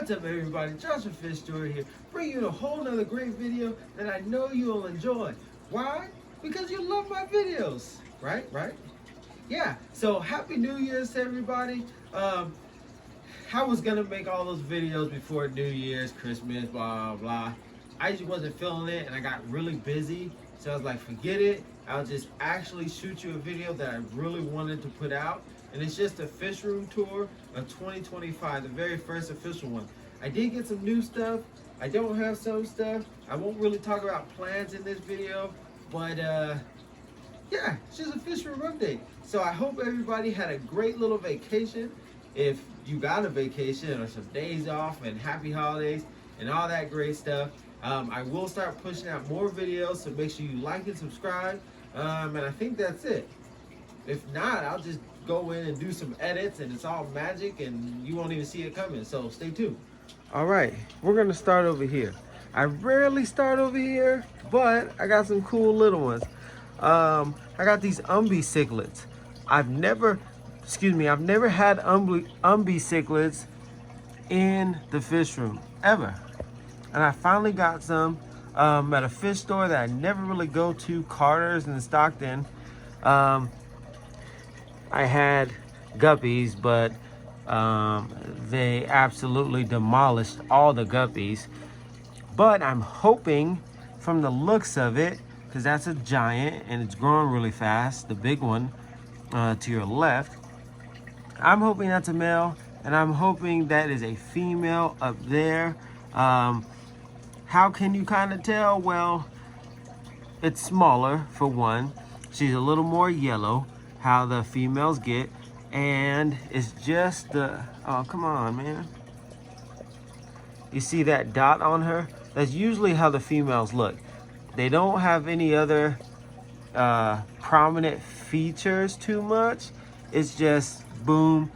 What's up, everybody? Joshua Fish Story here, bringing you a whole nother great video that I know you'll enjoy. Why? Because you love my videos, right? Yeah, so Happy New Year's to everybody. I was gonna make all those videos before New Year's, Christmas, blah, blah. I just wasn't feeling it and I got really busy. So I was like, forget it. I'll just actually shoot you a video that I really wanted to put out. And it's just a FISHROOM tour of 2025, the very first official one. I did get some new stuff. I don't have some stuff. I won't really talk about plans in this video, but yeah, it's just a FISHROOM update. So I hope everybody had a great little vacation. If you got a vacation or some days off, and happy holidays and all that great stuff. I will start pushing out more videos, so make sure you like and subscribe. And I think that's it. If not, I'll just go in and do some edits and it's all magic and you won't even see it coming, so stay tuned. All right, we're gonna start over here. I rarely start over here, but I got some cool little ones. I got these Umbee cichlids. I've never had Umbee cichlids in the fish room, ever. And I finally got some at a fish store that I never really go to, Carter's in Stockton. I had guppies, but they absolutely demolished all the guppies. But I'm hoping, from the looks of it, because that's a giant and it's growing really fast, the big one to your left, I'm hoping that's a male, and I'm hoping that is a female up there. How can you kind of tell? Well, it's smaller, for one. She's a little more yellow, how the females get, and it's just the, oh, come on, man. You see that dot on her? That's usually how the females look. They don't have any other prominent features too much. It's just boom,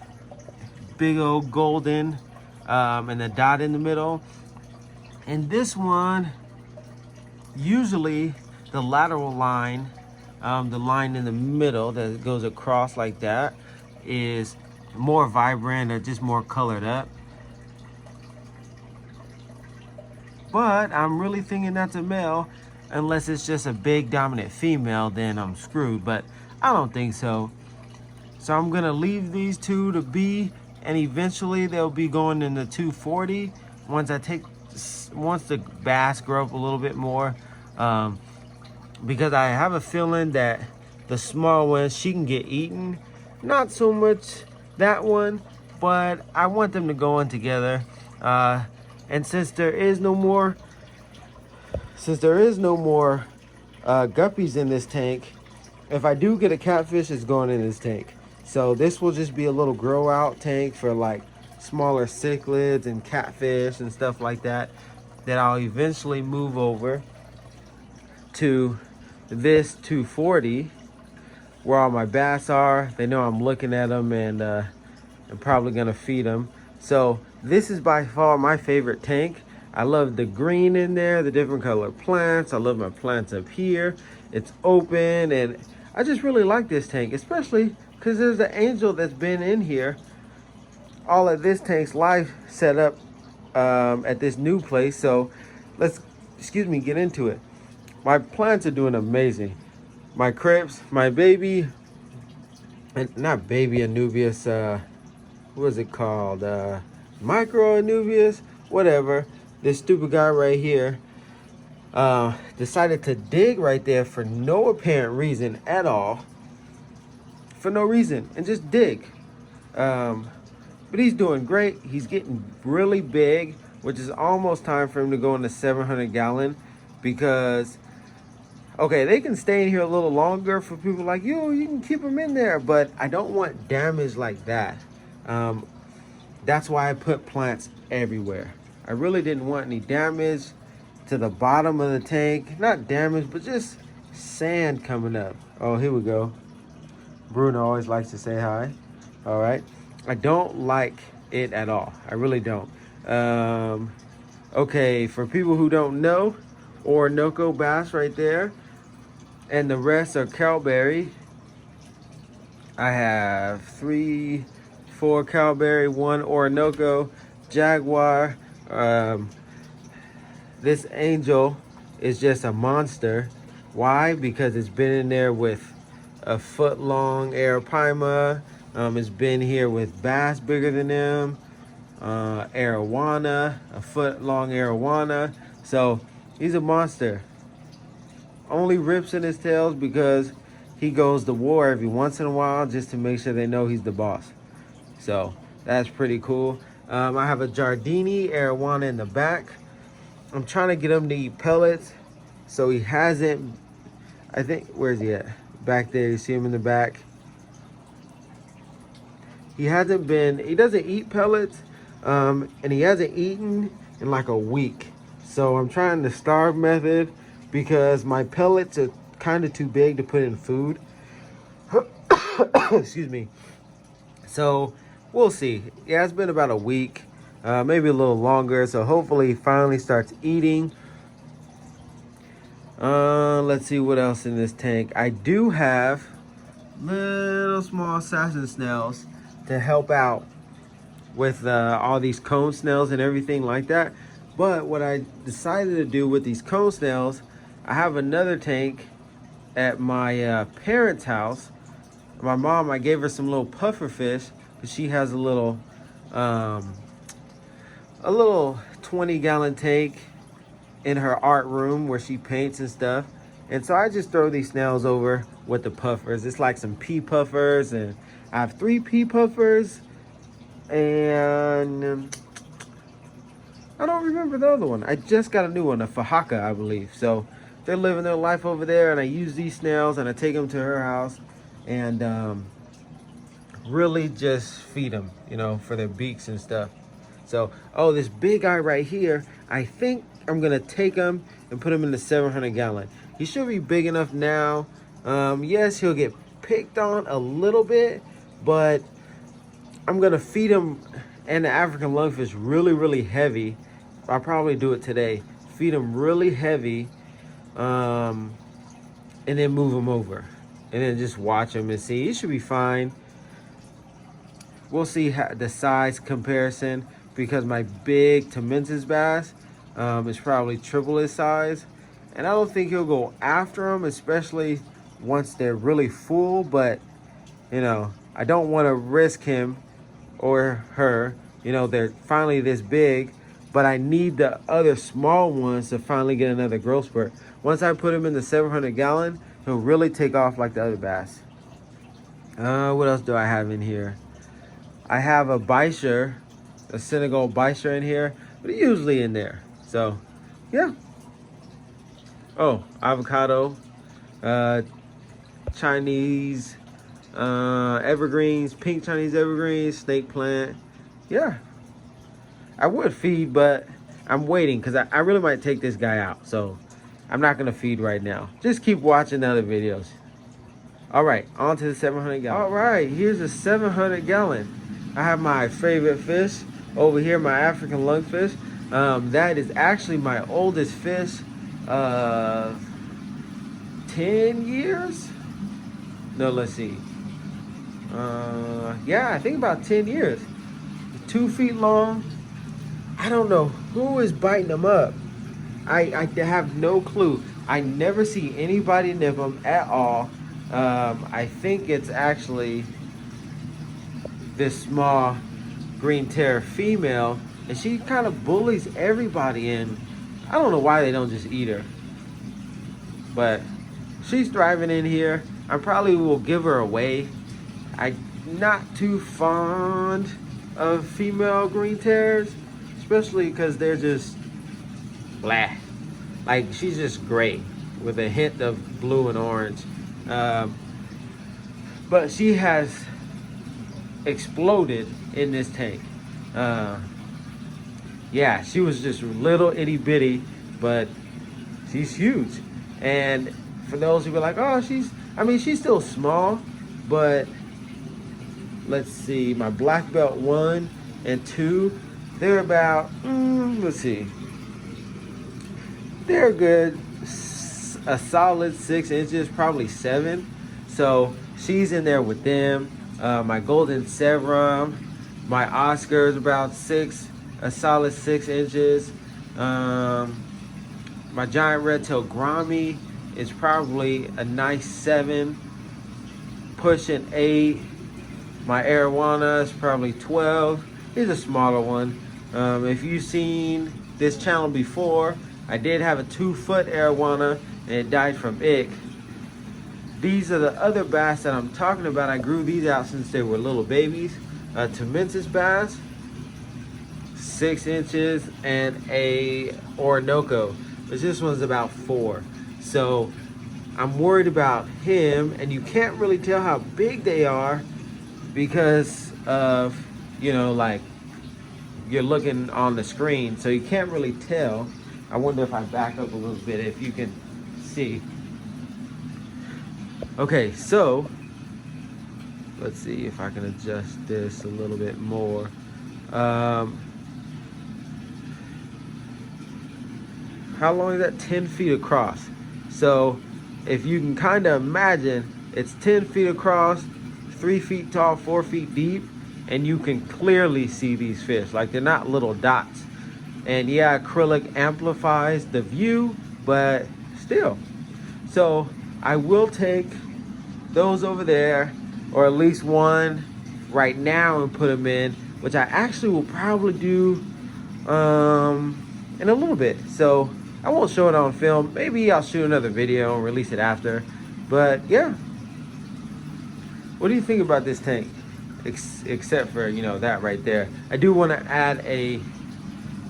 big old golden, and the dot in the middle. And this one, usually the lateral line, the line in the middle that goes across like that, is more vibrant or just more colored up. But I'm really thinking that's a male, unless it's just a big dominant female, then I'm screwed, but I don't think so. So I'm gonna leave these two to be, and eventually they'll be going in the 240 once the bass grow up a little bit more, because I have a feeling that the small ones, she can get eaten. Not so much that one, but I want them to go in together. And since there is no more guppies in this tank, if I do get a catfish, it's going in this tank. So this will just be a little grow out tank for like smaller cichlids and catfish and stuff like that, that I'll eventually move over to this 240 where all my bass are. They know I'm looking at them, and I'm probably gonna feed them. So this is by far my favorite tank. I love the green in there, the different color plants. I love my plants up here. It's open, and I just really like this tank, especially because there's an angel that's been in here all of this tank's life set up at this new place. So let's, get into it. My plants are doing amazing. My crepes, my baby, and not baby Anubias, what is it called? Micro Anubias, whatever. This stupid guy right here decided to dig right there for no apparent reason at all. For no reason, and just dig. But he's doing great. He's getting really big, which is almost time for him to go in the 700 gallon, because, okay, they can stay in here a little longer for people like you. You can keep them in there, but I don't want damage like that. That's why I put plants everywhere. I really didn't want any damage to the bottom of the tank. Not damage, but just sand coming up. Oh, here we go. Bruno always likes to say hi. All right. I don't like it at all. I really don't. Okay, for people who don't know, Orinoco bass right there, and the rest are cowberry. I have 3, 4 cowberry, 1 Orinoco. jaguar. Um, this angel is just a monster. Why? Because it's been in there with a foot long arapaima. It's been here with bass bigger than them. Arowana, a foot long arowana. So he's a monster. Only rips in his tails because he goes to war every once in a while just to make sure they know he's the boss. So that's pretty cool. I have a Giardini arowana in the back. I'm trying to get him to eat pellets. So he hasn't, I think, where's he at? Back there, you see him in the back. He doesn't eat pellets, and he hasn't eaten in like a week. So I'm trying the starve method because my pellets are kind of too big to put in food. Excuse me. So we'll see. Yeah, it's been about a week, maybe a little longer. So hopefully he finally starts eating. Let's see what else in this tank. I do have little small assassin snails to help out with all these cone snails and everything like that. But what I decided to do with these cone snails, I have another tank at my parents' house. My mom, I gave her some little puffer fish because she has a little 20-gallon tank in her art room where she paints and stuff. And so I just throw these snails over with the puffers. It's like some pea puffers, and I have 3 pea puffers, and I don't remember the other one. I just got a new one, a fajaka, I believe. So they're living their life over there, and I use these snails and I take them to her house and really just feed them, you know, for their beaks and stuff. So, oh, this big guy right here, I think I'm gonna take him and put him in the 700-gallon. He should be big enough now. Yes, he'll get picked on a little bit, but I'm gonna feed him and the African lungfish really, really heavy. I'll probably do it today. Feed him really heavy, and then move him over. And then just watch him and see. He should be fine. We'll see the size comparison because my big Temensis bass is probably triple his size. And I don't think he'll go after them, especially once they're really full. But, you know, I don't want to risk him or her. You know, they're finally this big, but I need the other small ones to finally get another growth spurt. Once I put him in the 700-gallon, he'll really take off like the other bass. What else do I have in here? I have a Bisher, a Senegal Bisher in here, but usually in there. So, yeah. Oh, avocado, Chinese evergreens, pink Chinese evergreens, snake plant. Yeah. I would feed, but I'm waiting because I really might take this guy out. So, I'm not going to feed right now. Just keep watching the other videos. All right, on to the 700-gallon. All right, here's a 700-gallon. I have my favorite fish over here, my African lungfish. That is actually my oldest fish of 10 years. No, let's see. Yeah, I think about 10 years. 2 feet long. I don't know who is biting them up. I have no clue. I never see anybody nip them at all. I think it's actually this small green terror female, and she kind of bullies everybody, and I don't know why they don't just eat her. But she's thriving in here. I probably will give her away. I'm not too fond of female green terrors, especially because they're just blah. Like, she's just gray with a hint of blue and orange. But she has exploded in this tank. Yeah, she was just little itty bitty, but she's huge. And for those who are like, oh, she's still small, but let's see, my black belt 1 and 2, they're about, let's see, they're good, a solid 6 inches, probably 7. So she's in there with them. My golden Severum, my Oscar is about 6 a solid 6 inches. My giant red-tailed Grommy is probably a nice 7, pushing 8. My arowana is probably 12. He's a smaller one. If you've seen this channel before, I did have a 2-foot arowana and it died from ick. These are the other bass that I'm talking about. I grew these out since they were little babies. Temensis bass, 6 inches, and a Orinoco, but this one's about 4. So I'm worried about him, and you can't really tell how big they are because of, you know, like you're looking on the screen, so you can't really tell. I wonder if I back up a little bit if you can see. Okay, so let's see if I can adjust this a little bit more. How long is that? 10 feet across. So if you can kind of imagine, it's 10 feet across, 3 feet tall, 4 feet deep, and you can clearly see these fish. Like, they're not little dots. And yeah, acrylic amplifies the view, but still. So I will take those over there, or at least one right now, and put them in, which I actually will probably do in a little bit. So I won't show it on film. Maybe I'll shoot another video and release it after. But yeah, what do you think about this tank? Except for, you know, that right there. I do want to add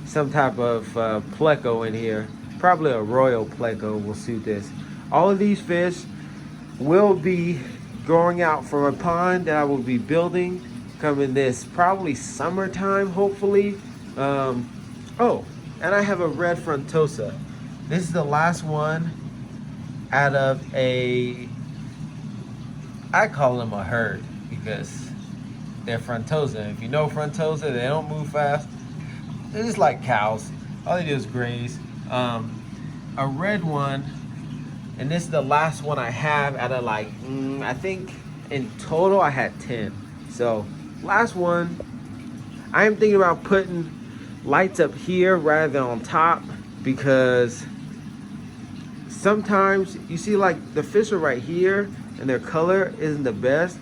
some type of pleco in here. Probably a royal pleco will suit this. All of these fish will be growing out from a pond that I will be building coming this probably summertime, hopefully. Oh, and I have a red frontosa. This is the last one out of I call them a herd because they're frontosa. If you know frontosa, they don't move fast. They're just like cows. All they do is graze. A red one, and this is the last one I have out of like, I think in total I had 10. So last one. I am thinking about putting lights up here rather than on top, because sometimes you see like the fish are right here and their color isn't the best,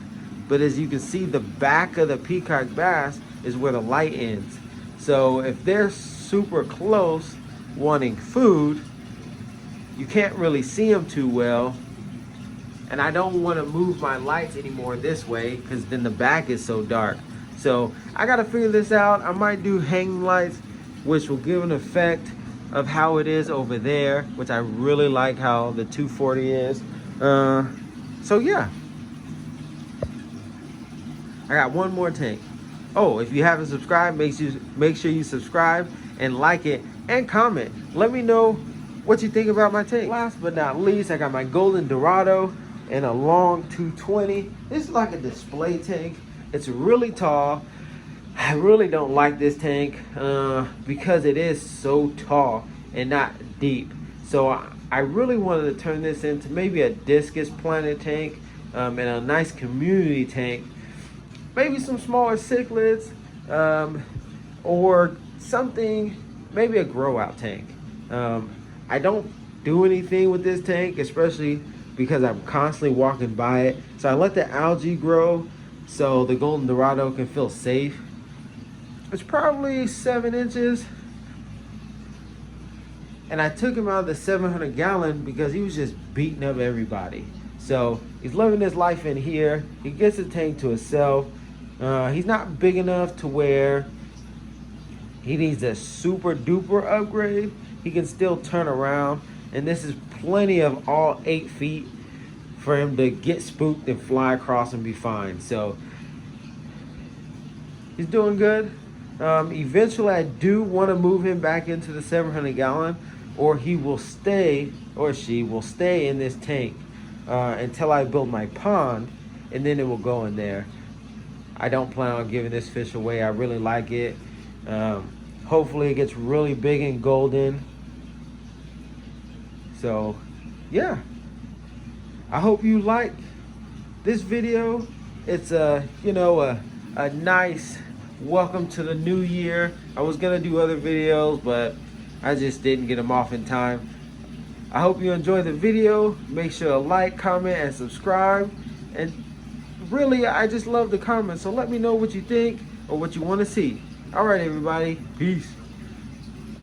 but as you can see, the back of the peacock bass is where the light ends. So if they're super close wanting food, you can't really see them too well. And I don't want to move my lights anymore this way because then the back is so dark. So I got to figure this out. I might do hanging lights, which will give an effect of how it is over there, which I really like how the 240 is. So yeah, I got one more tank. Oh, if you haven't subscribed, make sure you subscribe and like it and comment. Let me know what you think about my tank. Last but not least, I got my golden Dorado and a long 220. This is like a display tank. It's really tall. I really don't like this tank because it is so tall and not deep. So I really wanted to turn this into maybe a discus planted tank and a nice community tank. Maybe some smaller cichlids or something, maybe a grow out tank. I don't do anything with this tank, especially because I'm constantly walking by it. So I let the algae grow so the golden Dorado can feel safe. It's probably 7 inches. And I took him out of the 700 gallon because he was just beating up everybody. So he's living his life in here. He gets the tank to himself. He's not big enough to where he needs a super duper upgrade. He can still turn around, and this is plenty of all 8 feet for him to get spooked and fly across and be fine. So he's doing good. Eventually I do want to move him back into the 700 gallon, or he will stay, or she will stay in this tank until I build my pond, and then it will go in there. I don't plan on giving this fish away. I really like it. Hopefully it gets really big and golden. So yeah, I hope you like this video. It's a nice Welcome to the new year. I was gonna do other videos, but I just didn't get them off in time. I hope you enjoyed the video. Make sure to like, comment, and subscribe. And really, I just love the comments, so let me know what you think or what you want to see. All right, everybody. Peace.